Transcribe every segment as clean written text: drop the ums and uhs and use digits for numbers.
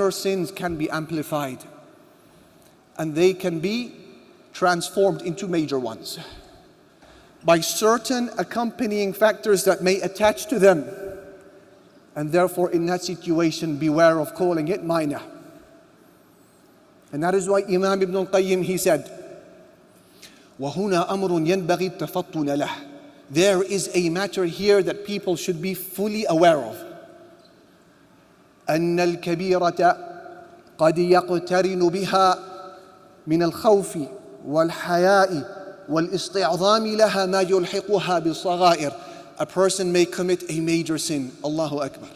minor sins can be amplified and they can be transformed into major ones by certain accompanying factors that may attach to them. And therefore, in that situation, beware of calling it minor. And that is why Imam Ibn al-Qayyim, he said, وَهُنَا أَمْرٌ يَنْبَغِي التَّفَطُّنَ لَهُ. There is a matter here that people should be fully aware of. أَنَّ الْكَبِيرَةَ قَدْ يَقْتَرِنُ بِهَا مِنَ الْخَوْفِ وَالْحَيَاءِ وَالْإِسْتِعْظَامِ لَهَا مَا يُلْحِقُهَا بِالصَّغَائِرِ. A person may commit a major sin, Allahu Akbar.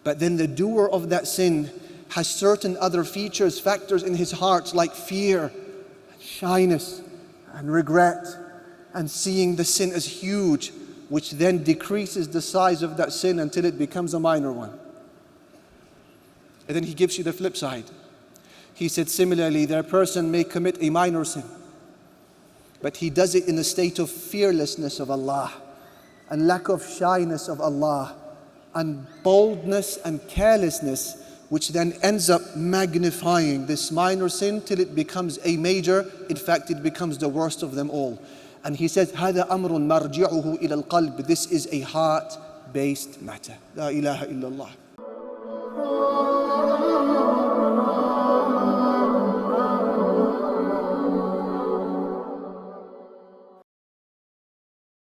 But then the doer of that sin has certain other features, factors in his heart like fear, shyness, and regret, and seeing the sin as huge, which then decreases the size of that sin until it becomes a minor one. And then he gives you the flip side. He said, similarly, that person may commit a minor sin, but he does it in a state of fearlessness of Allah, and lack of shyness of Allah, and boldness and carelessness, which then ends up magnifying this minor sin till it becomes a major. In fact, it becomes the worst of them all. And he says, هَذَا أَمْرٌ مَرْجِعُهُ إِلَى الْقَلْبِ. This is a heart-based matter. La ilaha illallah.